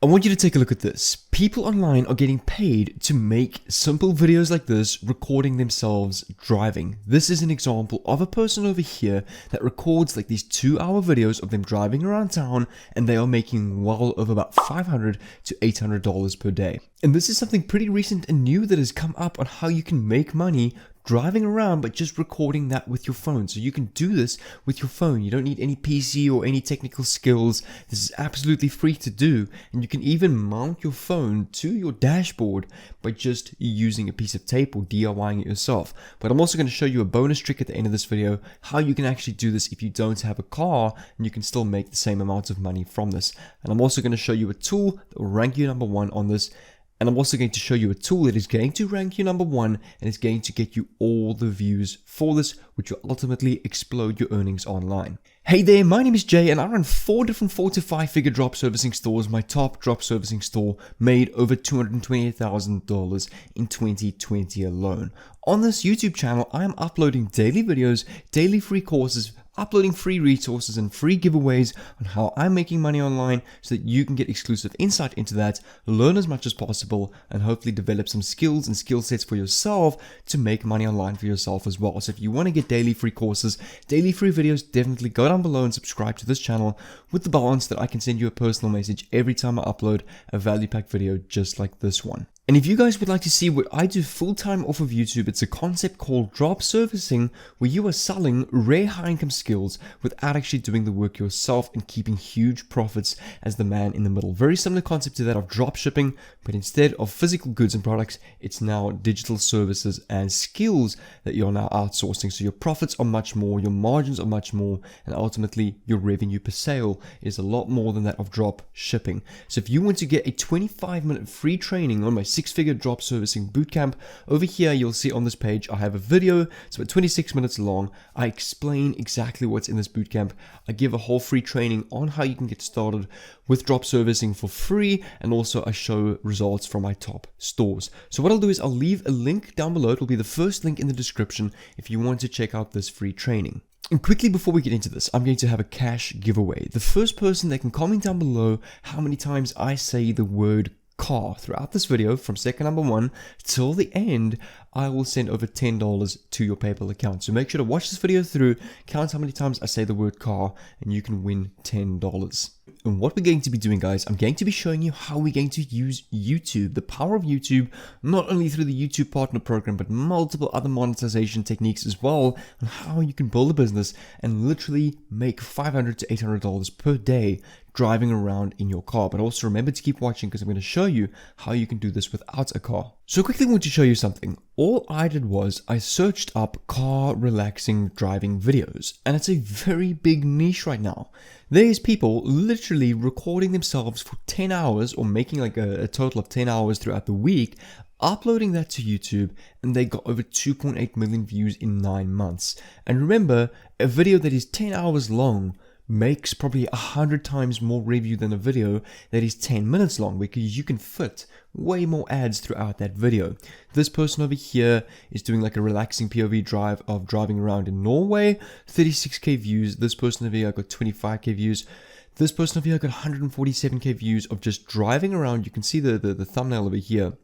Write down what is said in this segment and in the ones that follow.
I want you to take a look at this. People online are getting paid to make simple videos like this, recording themselves driving. This is an example of a person over here that records like these 2-hour videos of them driving around town, and they are making well over about $500 to $800 per day. And this is something pretty recent and new that has come up on how you can make money driving around, but just recording that with your phone. So you can do this with your phone. You don't need any PC or any technical skills. This is absolutely free to do, and you can even mount your phone to your dashboard by just using a piece of tape or DIYing it yourself. But I'm also going to show you a bonus trick at the end of this video, how you can actually do this if you don't have a car, and you can still make the same amount of money from this. And I'm also going to show you a tool that will rank you number 1 on this. And I'm also going to show you a tool that is going to rank you number 1 and is going to get you all the views for this, which will ultimately explode your earnings online. Hey there, my name is Jay, and I run 4 different 4 to 5 figure drop servicing stores. My top drop servicing store made over $228,000 in 2020 alone. On this YouTube channel, I am uploading daily videos, daily free courses, uploading free resources and free giveaways on how I'm making money online so that you can get exclusive insight into that, learn as much as possible, and hopefully develop some skills and skill sets for yourself to make money online for yourself as well. So if you want to get daily free courses, daily free videos, definitely go down below and subscribe to this channel with the balance that I can send you a personal message every time I upload a value pack video just like this one. And if you guys would like to see what I do full-time off of YouTube, it's a concept called drop servicing, where you are selling rare high-income skills without actually doing the work yourself and keeping huge profits as the man in the middle. Very similar concept to that of drop shipping, but instead of physical goods and products, it's now digital services and skills that you're now outsourcing. So your profits are much more, your margins are much more, and ultimately your revenue per sale is a lot more than that of drop shipping. So if you want to get a 25-minute free training on my 6-figure drop servicing bootcamp, over here you'll see on this page I have a video. It's about 26 minutes long. I explain exactly what's in this bootcamp. I give a whole free training on how you can get started with drop servicing for free, and also I show results from my top stores. So what I'll do is I'll leave a link down below. It will be the first link in the description if you want to check out this free training. And quickly before we get into this, I'm going to have a cash giveaway. The first person that can comment down below how many times I say the word car throughout this video from second number 1 till the end, I will send over $10 to your PayPal account. So make sure to watch this video through, count how many times I say the word car, and you can win $10. And what we're going to be doing, guys, I'm going to be showing you how we're going to use YouTube, the power of YouTube, not only through the YouTube partner program, but multiple other monetization techniques as well, and how you can build a business and literally make $500 to $800 per day driving around in your car. But also remember to keep watching, because I'm going to show you how you can do this without a car. So quickly I want to show you something. All I did was I searched up car relaxing driving videos, and it's a very big niche right now. There's people literally recording themselves for 10 hours or making like a total of 10 hours throughout the week, uploading that to YouTube, and they got over 2.8 million views in 9 months. And remember, a video that is 10 hours long makes probably 100 times more revenue than a video that is 10 minutes long, because you can fit way more ads throughout that video. This person over here is doing like a relaxing POV drive of driving around in Norway, 36k views. This person over here got 25k views. This person over here got 147k views of just driving around. You can see the thumbnail over here.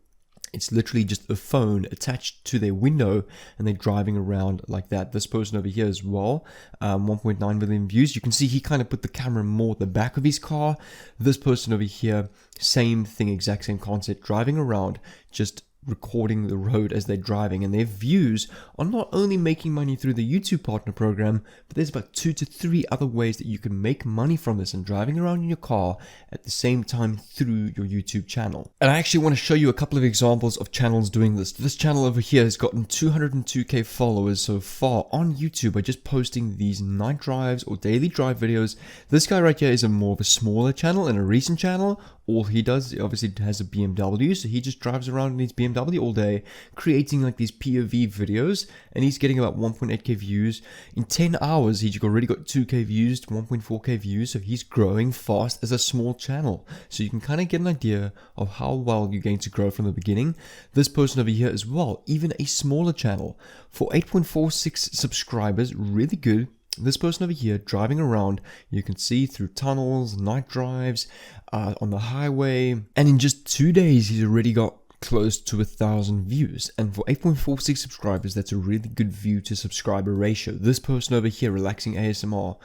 It's literally just a phone attached to their window, and they're driving around like that. This person over here as well, 1.9 million views. You can see he kind of put the camera more at the back of his car. This person over here, same thing, exact same concept, driving around, just recording the road as they're driving, and their views are not only making money through the YouTube partner program, but there's about 2 to 3 other ways that you can make money from this and driving around in your car at the same time through your YouTube channel. And I actually want to show you a couple of examples of channels doing this. This channel over here has gotten 202k followers so far on YouTube by just posting these night drives or daily drive videos. This guy right here is more of a smaller channel and a recent channel. All he does, obviously has a BMW, so he just drives around in his BMW all day, creating like these POV videos, and he's getting about 1.8k views. In 10 hours, he's already got 2k views, 1.4k views, so he's growing fast as a small channel. So you can kind of get an idea of how well you're going to grow from the beginning. This person over here as well, even a smaller channel, for 8.46 subscribers, really good. this person over here driving around, you can see through tunnels, night drives, on the highway, and in just 2 days he's already got close to 1,000 views, and for 8.46 subscribers, that's a really good view to subscriber ratio. This person over here, Relaxing ASMR,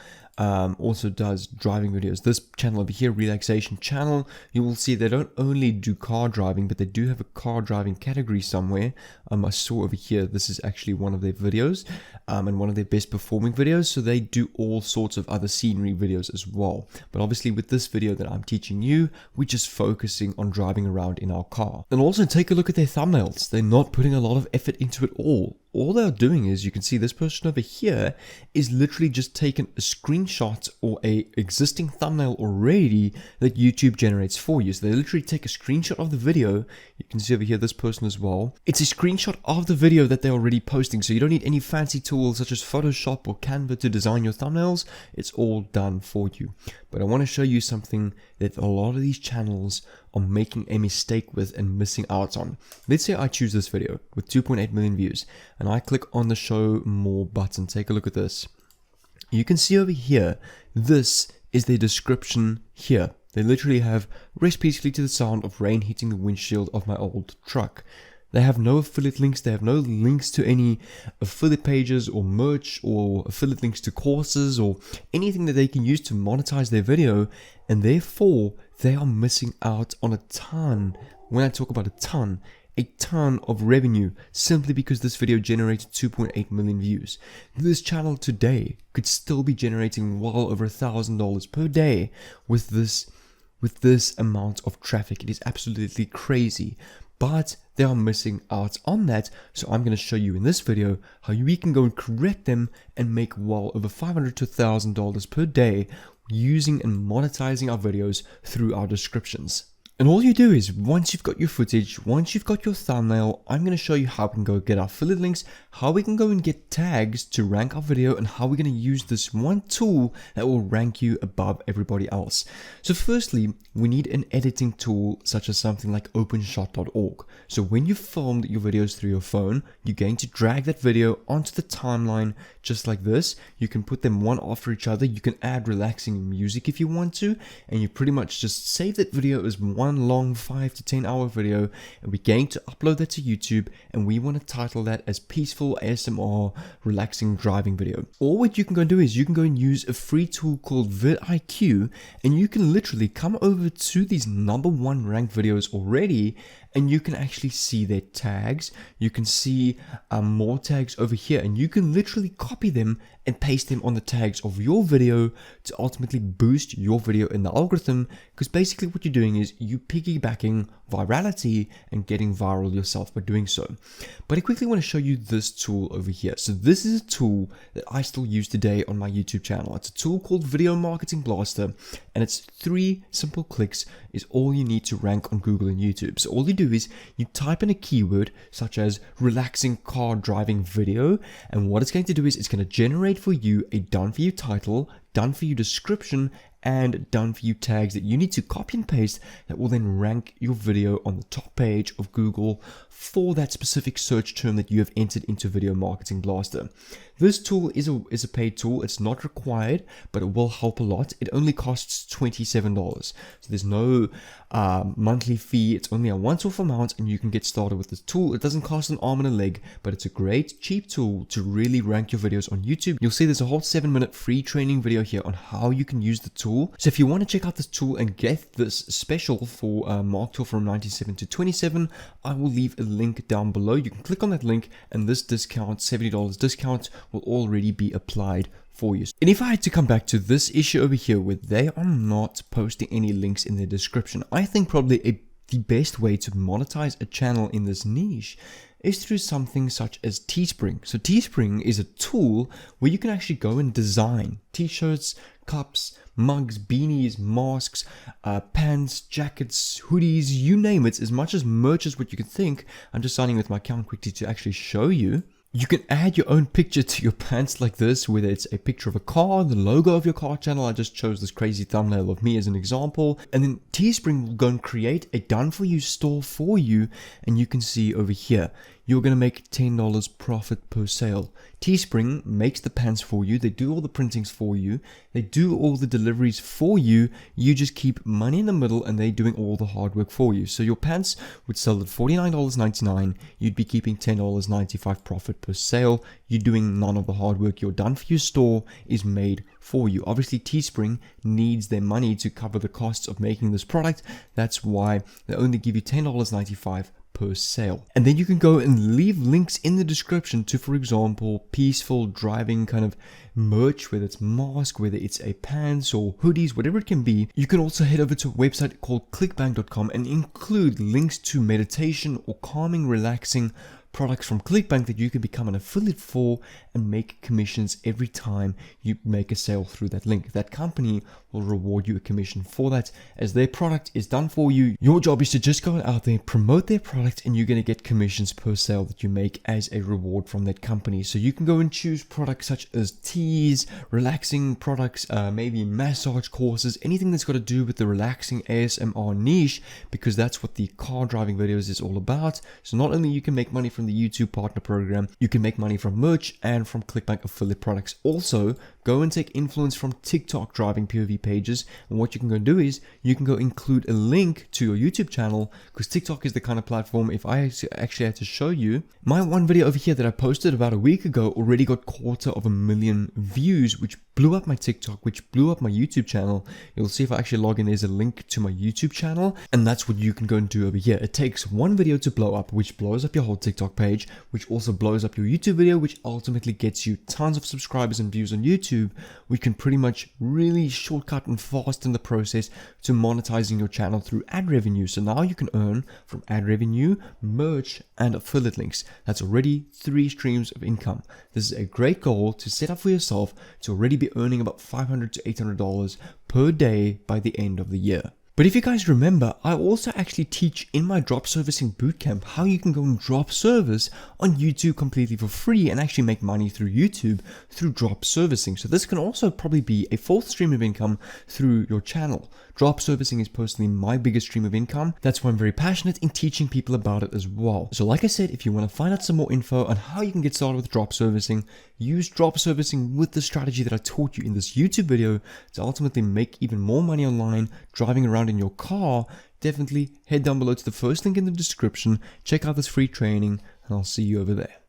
also does driving videos. This channel over here, Relaxation Channel, you will see they don't only do car driving, but they do have a car driving category somewhere. I saw over here, this is actually one of their videos, and one of their best performing videos, so they do all sorts of other scenery videos as well. But obviously with this video that I'm teaching you, we're just focusing on driving around in our car. And also take a look at their thumbnails. They're not putting a lot of effort into it all. All they're doing is, you can see this person over here is literally just taking a screenshot or a existing thumbnail already that YouTube generates for you. So they literally take a screenshot of the video. You can see over here this person as well. It's a screenshot of the video that they're already posting. So you don't need any fancy tools such as Photoshop or Canva to design your thumbnails. It's all done for you. But I want to show you something that a lot of these channels are making a mistake with and missing out on. Let's say I choose this video with 2.8 million views and I click on the show more button. Take a look at this. You can see over here, this is their description here. They literally have rest peacefully to the sound of rain hitting the windshield of my old truck. They have no affiliate links. They have no links to any affiliate pages or merch or affiliate links to courses or anything that they can use to monetize their video. And therefore, they are missing out on a ton. When I talk about a ton of revenue simply because this video generated 2.8 million views. This channel today could still be generating well over $1,000 per day with this amount of traffic. It is absolutely crazy. But they are missing out on that, so I'm going to show you in this video how we can go and correct them and make well over $500 to $1,000 per day using and monetizing our videos through our descriptions. And all you do is, once you've got your footage, once you've got your thumbnail, I'm going to show you how we can go get our affiliate links, how we can go and get tags to rank our video, and how we're going to use this one tool that will rank you above everybody else. So firstly, we need an editing tool such as something like openshot.org. So when you filmed your videos through your phone, you're going to drag that video onto the timeline just like this. You can put them one after each other. You can add relaxing music if you want to, and you pretty much just save that video as one long 5 to 10 hour video, and we're going to upload that to YouTube, and we want to title that as Peaceful ASMR Relaxing Driving Video. Or what you can go and do is you can go and use a free tool called vidIQ, and you can literally come over to these #1 ranked videos already, and you can actually see their tags. You can see more tags over here, and you can literally copy them and paste them on the tags of your video to ultimately boost your video in the algorithm, because basically what you're doing is you piggybacking virality and getting viral yourself by doing so. But I quickly want to show you this tool over here. So this is a tool that I still use today on my YouTube channel. It's a tool called Video Marketing Blaster, and it's 3 simple clicks is all you need to rank on Google and YouTube. So all you do is you type in a keyword such as relaxing car driving video, and what it's going to do is it's going to generate for you a done for you title, done for you description, and done for you tags that you need to copy and paste that will then rank your video on the top page of Google for that specific search term that you have entered into Video Marketing Blaster. This tool is a paid tool. It's not required, but it will help a lot. It only costs $27. So there's no monthly fee. It's only a once-off amount, and you can get started with this tool. It doesn't cost an arm and a leg, but it's a great cheap tool to really rank your videos on YouTube. You'll see there's a whole 7-minute free training video here on how you can use the tool. So if you want to check out this tool and get this special for Mark Tool from 97 to 27, I will leave a link down below. You can click on that link, and this discount, $70 discount, will already be applied for you. And if I had to come back to this issue over here where they are not posting any links in their description, I think probably the best way to monetize a channel in this niche is through something such as Teespring. So Teespring is a tool where you can actually go and design t-shirts, cups, mugs, beanies, masks, pants, jackets, hoodies, you name it, as much as merch as what you can think. I'm just signing with my account quickly to actually show you. You can add your own picture to your pants like this, whether it's a picture of a car, the logo of your car channel. I just chose this crazy thumbnail of me as an example. And then Teespring will go and create a done for you store for you. And you can see over here, you're going to make $10 profit per sale. Teespring makes the pants for you. They do all the printings for you. They do all the deliveries for you. You just keep money in the middle and they're doing all the hard work for you. So your pants would sell at $49.99. You'd be keeping $10.95 profit per sale. You're doing none of the hard work. Your done for you store is made for you. Obviously, Teespring needs their money to cover the costs of making this product. That's why they only give you $10.95 per sale. And then you can go and leave links in the description to, for example, peaceful driving kind of merch, whether it's mask, whether it's a pants or hoodies, whatever it can be. You can also head over to a website called clickbank.com and include links to meditation or calming, relaxing products from ClickBank that you can become an affiliate for and make commissions every time you make a sale through that link. That company will reward you a commission for that as their product is done for you. Your job is to just go out there, promote their product, and you're going to get commissions per sale that you make as a reward from that company. So you can go and choose products such as teas, relaxing products, maybe massage courses, anything that's got to do with the relaxing ASMR niche, because that's what the car driving videos is all about. So not only you can make money from the YouTube partner program, you can make money from merch and from ClickBank affiliate products. Also, go and take influence from TikTok driving POV pages. And what you can go do is you can go include a link to your YouTube channel, because TikTok is the kind of platform, if I actually had to show you, my one video over here that I posted about a week ago already got 250,000 views, which blew up my TikTok, which blew up my YouTube channel. You'll see if I actually log in, there's a link to my YouTube channel, and that's what you can go and do over here. It takes one video to blow up, which blows up your whole TikTok page, which also blows up your YouTube video, which ultimately gets you tons of subscribers and views on YouTube. We can pretty much really shortcut and fasten the process to monetizing your channel through ad revenue. So now you can earn from ad revenue, merch, and affiliate links. That's already 3 streams of income. This is a great goal to set up for yourself to already be earning about $500 to $800 per day by the end of the year. But if you guys remember, I also actually teach in my drop servicing bootcamp how you can go and drop service on YouTube completely for free and actually make money through YouTube through drop servicing. So this can also probably be a 4th stream of income through your channel. Drop servicing is personally my biggest stream of income. That's why I'm very passionate in teaching people about it as well. So like I said, if you want to find out some more info on how you can get started with drop servicing, use drop servicing with the strategy that I taught you in this YouTube video to ultimately make even more money online driving around in your car, definitely head down below to the first link in the description, check out this free training, and I'll see you over there.